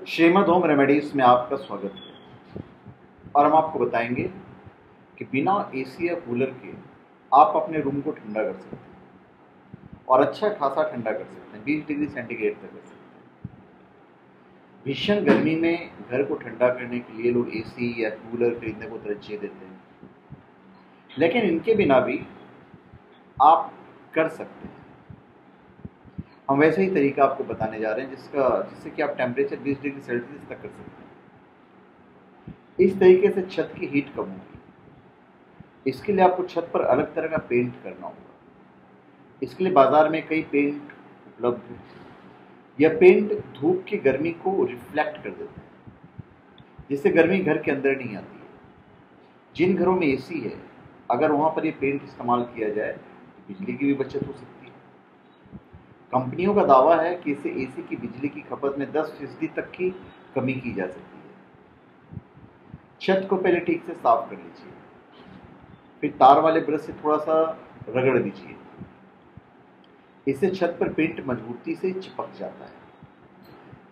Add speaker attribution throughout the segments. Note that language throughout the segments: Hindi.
Speaker 1: श्रीमद होम रेमेडीज में आपका स्वागत है और हम आपको बताएंगे कि बिना एसी या कूलर के आप अपने रूम को ठंडा कर सकते हैं और अच्छा खासा ठंडा कर सकते हैं, 20 डिग्री सेंटीग्रेड तक कर सकते हैं। भीषण गर्मी में घर को ठंडा करने के लिए लोग एसी या कूलर खरीदने को तरजीह देते हैं, लेकिन इनके बिना भी आप कर सकते हैं। हम वैसे ही तरीका आपको बताने जा रहे हैं जिससे कि आप टेम्परेचर 20 डिग्री सेल्सियस तक कर सकते हैं। इस तरीके से छत की हीट कम होगी। इसके लिए आपको छत पर अलग तरह का पेंट करना होगा। इसके लिए बाजार में कई पेंट उपलब्ध हैं। यह पेंट धूप की गर्मी को रिफ्लेक्ट कर देता है, जिससे गर्मी घर के अंदर नहीं आती है। जिन घरों में एसी है, अगर वहाँ पर यह पेंट इस्तेमाल किया जाए तो बिजली की भी बचत हो सकती है। कंपनियों का दावा है कि इससे एसी की बिजली की खपत में 10% तक की कमी की जा सकती है। छत को पहले ठीक से साफ कर लीजिए, फिर तार वाले ब्रश से थोड़ा सा रगड़ दीजिए। इससे छत पर पेंट मजबूती से चिपक जाता है।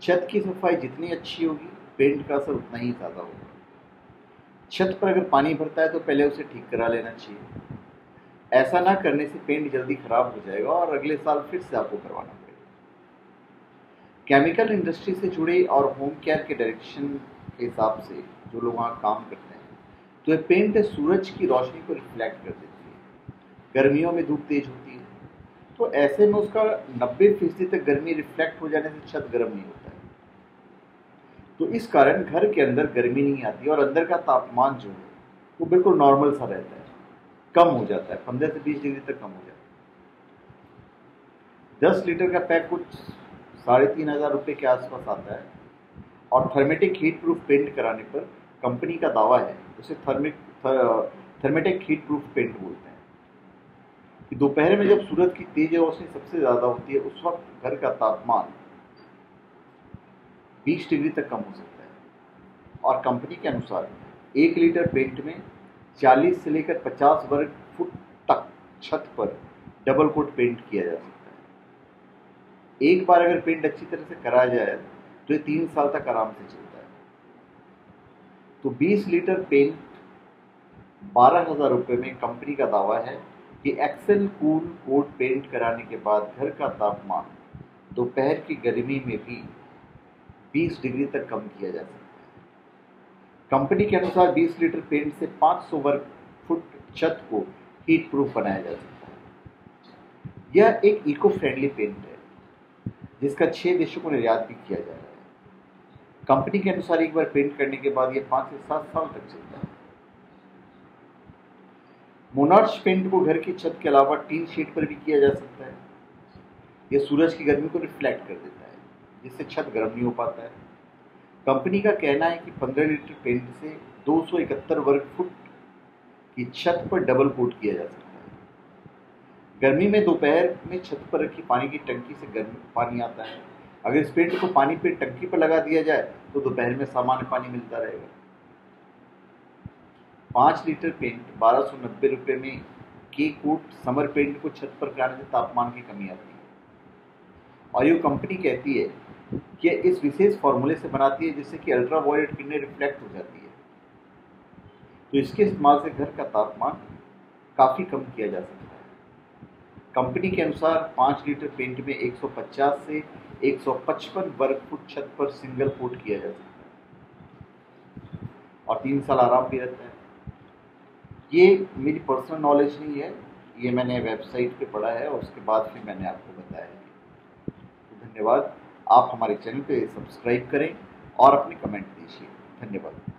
Speaker 1: छत की सफाई जितनी अच्छी होगी, पेंट का असर उतना ही ज़्यादा होगा। छत पर अगर पानी भरता है तो पहले उसे ठीक करा लेना चाहिए। ऐसा ना करने से पेंट जल्दी खराब हो जाएगा और अगले साल फिर से आपको करवाना पड़ेगा। केमिकल इंडस्ट्री से जुड़े और होम केयर के डायरेक्शन के हिसाब से जो लोग वहाँ काम करते हैं, तो ये पेंट सूरज की रोशनी को रिफ्लेक्ट कर देती है। गर्मियों में धूप तेज होती है, तो ऐसे में उसका 90% तक गर्मी रिफ्लेक्ट हो जाने से छत गर्म नहीं होता है। तो इस कारण घर के अंदर गर्मी नहीं आती और अंदर का तापमान जो है वो बिल्कुल नॉर्मल सा रहता है, कम हो जाता है, 15 से 20 डिग्री तक कम हो जाता है। 10 लीटर का पैक कुछ 3,500 रुपये के आसपास आता है और थर्मेटिक हीट प्रूफ पेंट कराने पर कंपनी का दावा है, उसे थर्मेटिक हीट प्रूफ पेंट बोलते हैं, कि दोपहर में जब सूरज की तेज रोशनी सबसे ज़्यादा होती है, उस वक्त घर का तापमान 20 डिग्री तक कम हो सकता है। और कंपनी के अनुसार 1 लीटर पेंट में 40 से लेकर 50 वर्ग फुट तक छत पर डबल कोट पेंट किया जा सकता है। एक बार अगर पेंट अच्छी तरह से कराया जाए तो ये 3 साल तक आराम से चलता है। तो 20 लीटर पेंट 12,000 रुपये में कंपनी का दावा है कि एक्सेल कूल कोट पेंट कराने के बाद घर का तापमान दोपहर की गर्मी में भी 20 डिग्री तक कम किया जा सकता है। कंपनी के अनुसार 20 लीटर पेंट से 500 वर्ग फुट छत को हीट प्रूफ बनाया जा सकता है। यह एक इको फ्रेंडली पेंट है, जिसका 6 देशों को निर्यात भी किया जा रहा है। कंपनी के अनुसार एक बार पेंट करने के बाद यह 5 से 7 साल तक चलता है। मोनार्च पेंट को घर की छत के अलावा टीन शीट पर भी किया जा सकता है। यह सूरज की गर्मी को रिफ्लेक्ट कर देता है, जिससे छत गर्म नहीं हो पाता है। कंपनी का कहना है कि 15 लीटर पेंट से 271 वर्ग फुट की छत पर डबल कोट किया जा सकता है। गर्मी में दोपहर में छत पर रखी पानी की टंकी से गर्म पानी आता है। अगर इस पेंट को पानी पे टंकी पर लगा दिया जाए तो दोपहर में सामान्य पानी मिलता रहेगा। 5 लीटर पेंट 1290 रुपये में के कोट समर पेंट को छत पर कराने से तापमान की कमी आती है। और ये कंपनी कहती है कि इस विशेष फॉर्मूले से बनाती है, जिससे कि अल्ट्रा वायलेट किरणें रिफ्लेक्ट हो जाती है। तो इसके इस्तेमाल से घर का तापमान काफ़ी कम किया जा सकता है। कंपनी के अनुसार 5 लीटर पेंट में 150 से 155 वर्ग फुट छत पर सिंगल कोट किया जा सकता है और 3 साल आराम भी रहता है। ये मेरी पर्सनल नॉलेज नहीं है, ये मैंने वेबसाइट पे पढ़ा है और उसके बाद फिर मैंने आपको बताया है। तो धन्यवाद। आप हमारे चैनल पे सब्सक्राइब करें और अपने कमेंट दीजिए। धन्यवाद।